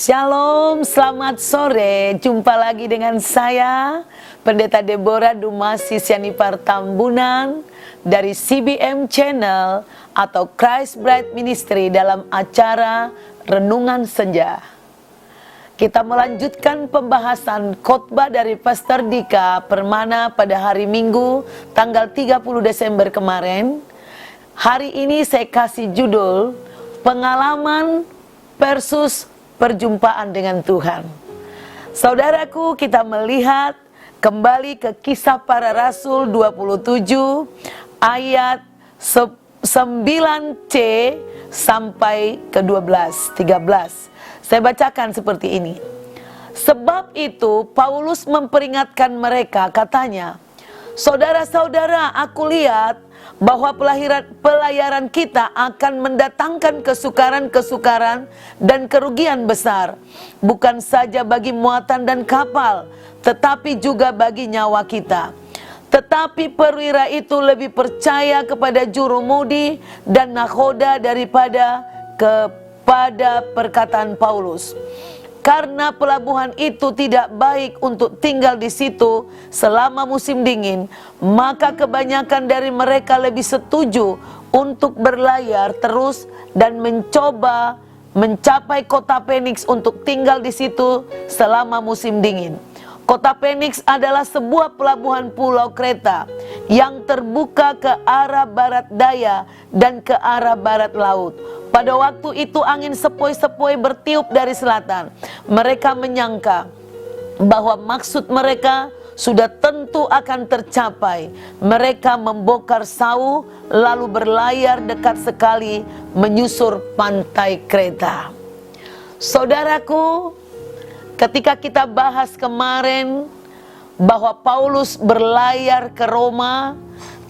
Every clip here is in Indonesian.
Shalom, selamat sore. Jumpa lagi dengan saya, Pendeta Deborah Dumasi Sianipar Tambunan dari CBM Channel atau Christ Bride Ministry dalam acara Renungan Senja. Kita melanjutkan pembahasan khotbah dari Pastor Dika Permana pada hari Minggu tanggal 30 Desember kemarin. Hari ini saya kasih judul Pengalaman versus Perjumpaan dengan Tuhan. Saudaraku, kita melihat kembali ke Kisah Para Rasul 27 ayat 9c sampai ke 13. Saya bacakan seperti ini. Sebab itu Paulus memperingatkan mereka, katanya, "Saudara-saudara, aku lihat bahwa pelayaran kita akan mendatangkan kesukaran-kesukaran dan kerugian besar, bukan saja bagi muatan dan kapal, tetapi juga bagi nyawa kita. Tetapi perwira itu lebih percaya kepada jurumudi dan nakhoda daripada kepada perkataan Paulus. Karena pelabuhan itu tidak baik untuk tinggal di situ selama musim dingin, maka kebanyakan dari mereka lebih setuju untuk berlayar terus dan mencoba mencapai kota Phoenix untuk tinggal di situ selama musim dingin. Kota Phoenix adalah sebuah pelabuhan pulau Kreta yang terbuka ke arah barat daya dan ke arah barat laut. Pada waktu itu angin sepoi-sepoi bertiup dari selatan. Mereka menyangka bahwa maksud mereka sudah tentu akan tercapai. Mereka membongkar sau lalu berlayar dekat sekali menyusur pantai Kreta." Saudaraku, ketika kita bahas kemarin bahwa Paulus berlayar ke Roma,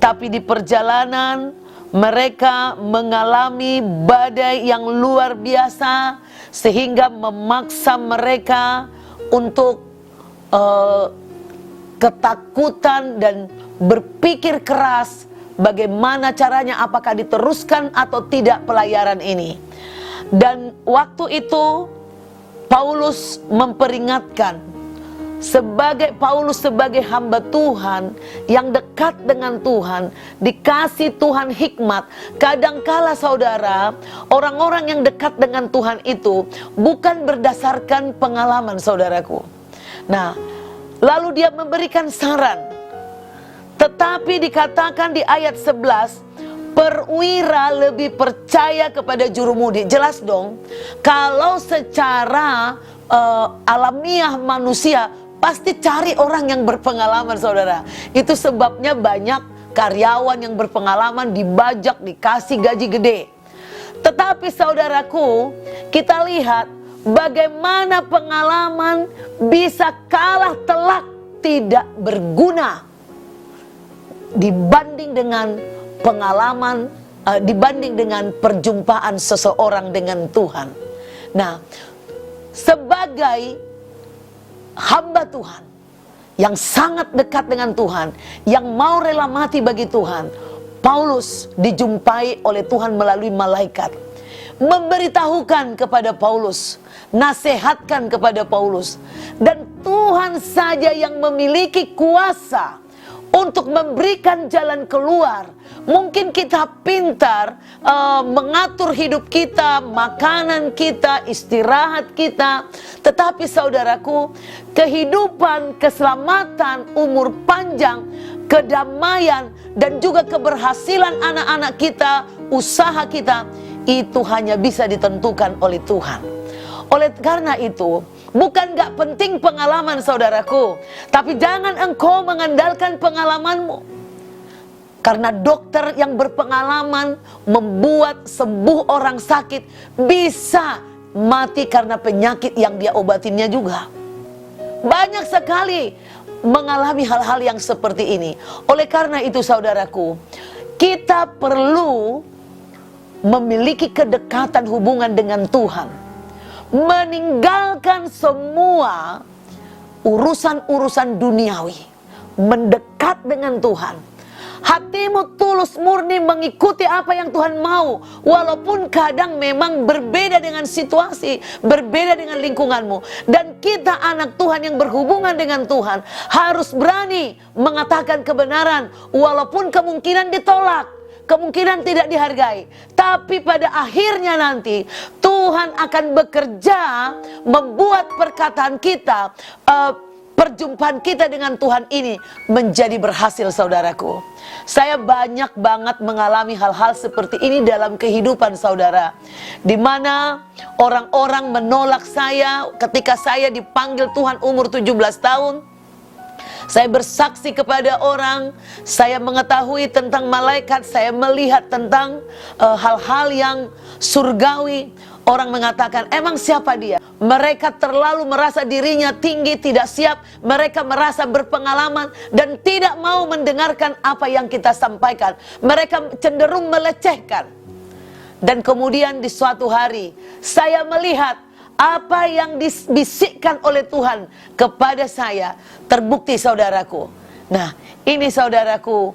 tapi di perjalanan mereka mengalami badai yang luar biasa sehingga memaksa mereka untuk ketakutan dan berpikir keras bagaimana caranya, apakah diteruskan atau tidak pelayaran ini. Dan waktu itu Paulus memperingatkan, Paulus sebagai hamba Tuhan yang dekat dengan Tuhan, dikasih Tuhan hikmat. Kadangkala saudara, orang-orang yang dekat dengan Tuhan itu bukan berdasarkan pengalaman, saudaraku. Nah, lalu dia memberikan saran. Tetapi dikatakan di ayat 11, perwira lebih percaya kepada jurumudi. Jelas dong, kalau secara alamiah manusia pasti cari orang yang berpengalaman, saudara. Itu sebabnya banyak karyawan yang berpengalaman dibajak, dikasih gaji gede. Tetapi saudaraku, kita lihat bagaimana pengalaman bisa kalah telak, tidak berguna dibanding dengan pengalaman, dibanding dengan perjumpaan seseorang dengan Tuhan. Nah, sebagai hamba Tuhan yang sangat dekat dengan Tuhan, yang mau rela mati bagi Tuhan, Paulus dijumpai oleh Tuhan melalui malaikat, memberitahukan kepada Paulus, nasihatkan kepada Paulus. Dan Tuhan saja yang memiliki kuasa untuk memberikan jalan keluar. Mungkin kita pintar mengatur hidup kita, makanan kita, istirahat kita. Tetapi saudaraku, kehidupan, keselamatan, umur panjang, kedamaian, dan juga keberhasilan anak-anak kita, usaha kita, itu hanya bisa ditentukan oleh Tuhan. Oleh karena itu, bukan gak penting pengalaman, saudaraku, tapi jangan engkau mengandalkan pengalamanmu. Karena dokter yang berpengalaman membuat sembuh orang sakit bisa mati karena penyakit yang dia obatinnya juga. Banyak sekali mengalami hal-hal yang seperti ini. Oleh karena itu saudaraku, kita perlu memiliki kedekatan hubungan dengan Tuhan. Meninggalkan semua urusan-urusan duniawi, mendekat dengan Tuhan. hatimu tulus murni mengikuti apa yang Tuhan mau, walaupun kadang memang berbeda dengan situasi, berbeda dengan lingkunganmu. Dan kita anak Tuhan yang berhubungan dengan Tuhan harus berani mengatakan kebenaran, walaupun kemungkinan ditolak, kemungkinan tidak dihargai. Tapi pada akhirnya nanti Tuhan akan bekerja membuat perkataan kita, perjumpaan kita dengan Tuhan ini menjadi berhasil, saudaraku. Saya banyak banget mengalami hal-hal seperti ini dalam kehidupan saudara, di mana orang-orang menolak saya ketika saya dipanggil Tuhan umur 17 tahun. Saya bersaksi kepada orang, saya mengetahui tentang malaikat, saya melihat tentang hal-hal yang surgawi. Orang mengatakan, emang siapa dia? Mereka terlalu merasa dirinya tinggi, tidak siap. Mereka merasa berpengalaman dan tidak mau mendengarkan apa yang kita sampaikan. Mereka cenderung melecehkan. Dan kemudian di suatu hari, saya melihat apa yang dibisikkan oleh Tuhan kepada saya terbukti, saudaraku. Nah, ini saudaraku,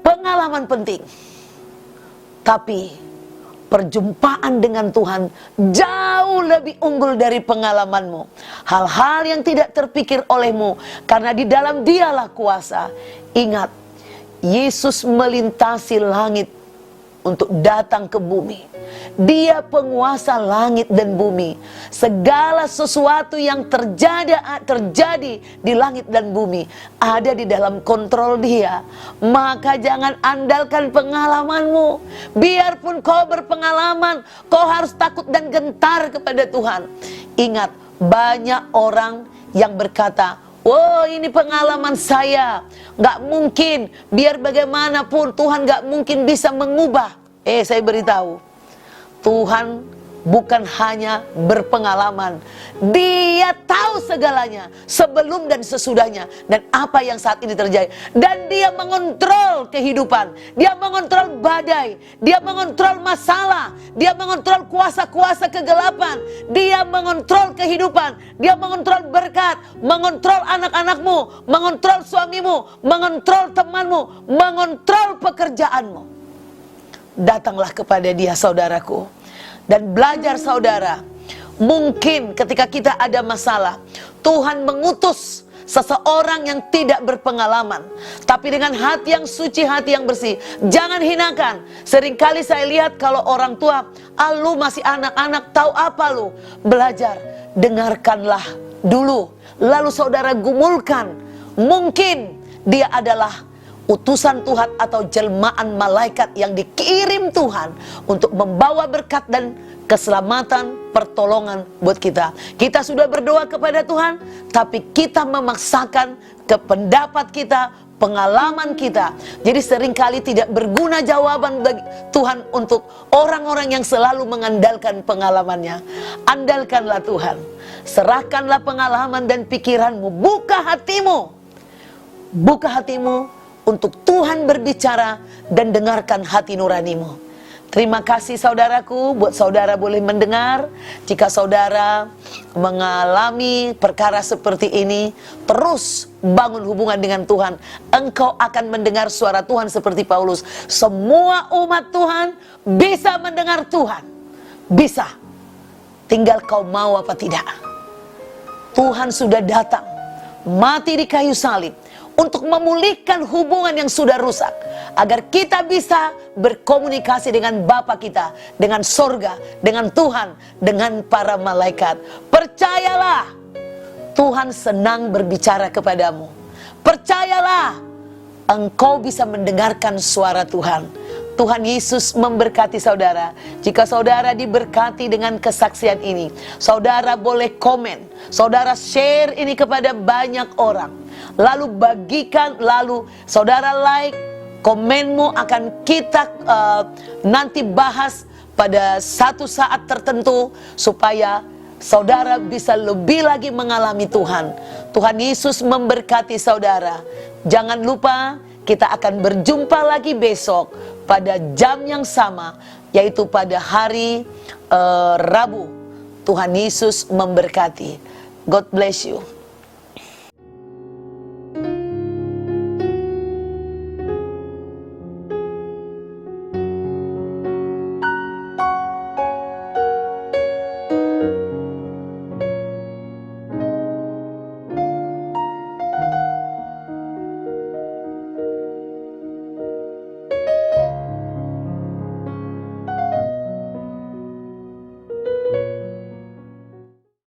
pengalaman penting. Tapi perjumpaan dengan Tuhan jauh lebih unggul dari pengalamanmu. Hal-hal yang tidak terpikir olehmu, karena di dalam Dialah kuasa. Ingat, Yesus melintasi langit untuk datang ke bumi. Dia penguasa langit dan bumi. Segala sesuatu yang terjadi di langit dan bumi ada di dalam kontrol Dia. Maka jangan andalkan pengalamanmu. Biarpun kau berpengalaman, kau harus takut dan gentar kepada Tuhan. Ingat, banyak orang yang berkata, "Oh, ini pengalaman saya, gak mungkin, biar bagaimanapun Tuhan gak mungkin bisa mengubah." Saya beritahu, Tuhan bukan hanya berpengalaman, Dia tahu segalanya sebelum dan sesudahnya, dan apa yang saat ini terjadi. Dan Dia mengontrol kehidupan, Dia mengontrol badai, Dia mengontrol masalah, Dia mengontrol kuasa-kuasa kegelapan, Dia mengontrol kehidupan, Dia mengontrol berkat, mengontrol anak-anakmu, mengontrol suamimu, mengontrol temanmu, mengontrol pekerjaanmu. Datanglah kepada Dia, saudaraku, dan belajar, saudara. Mungkin ketika kita ada masalah, Tuhan mengutus seseorang yang tidak berpengalaman, tapi dengan hati yang suci, hati yang bersih. Jangan hinakan. Seringkali saya lihat kalau orang tua, lu masih anak-anak, tahu apa lu? Belajar, dengarkanlah dulu, lalu saudara gumulkan. Mungkin dia adalah utusan Tuhan atau jelmaan malaikat yang dikirim Tuhan untuk membawa berkat dan keselamatan, pertolongan buat kita. Kita sudah berdoa kepada Tuhan, tapi kita memaksakan ke pendapat kita, pengalaman kita. Jadi seringkali tidak berguna jawaban bagi Tuhan untuk orang-orang yang selalu mengandalkan pengalamannya. Andalkanlah Tuhan. Serahkanlah pengalaman dan pikiranmu. Buka hatimu. Buka hatimu untuk Tuhan berbicara dan dengarkan hati nuranimu. Terima kasih, saudaraku, buat saudara boleh mendengar. Jika saudara mengalami perkara seperti ini, terus bangun hubungan dengan Tuhan. Engkau akan mendengar suara Tuhan seperti Paulus. Semua umat Tuhan bisa mendengar Tuhan. Bisa. Tinggal kau mau apa tidak. Tuhan sudah datang, mati di kayu salib, untuk memulihkan hubungan yang sudah rusak, agar kita bisa berkomunikasi dengan Bapa kita, dengan sorga, dengan Tuhan, dengan para malaikat. Percayalah, Tuhan senang berbicara kepadamu. Percayalah, engkau bisa mendengarkan suara Tuhan. Tuhan Yesus memberkati saudara. Jika saudara diberkati dengan kesaksian ini, saudara boleh komen, saudara share ini kepada banyak orang, lalu bagikan, lalu saudara like. Komenmu akan kita nanti bahas pada satu saat tertentu, supaya saudara bisa lebih lagi mengalami Tuhan. Tuhan Yesus memberkati saudara. Jangan lupa, kita akan berjumpa lagi besok pada jam yang sama, yaitu pada hari Rabu. Tuhan Yesus memberkati. God bless you.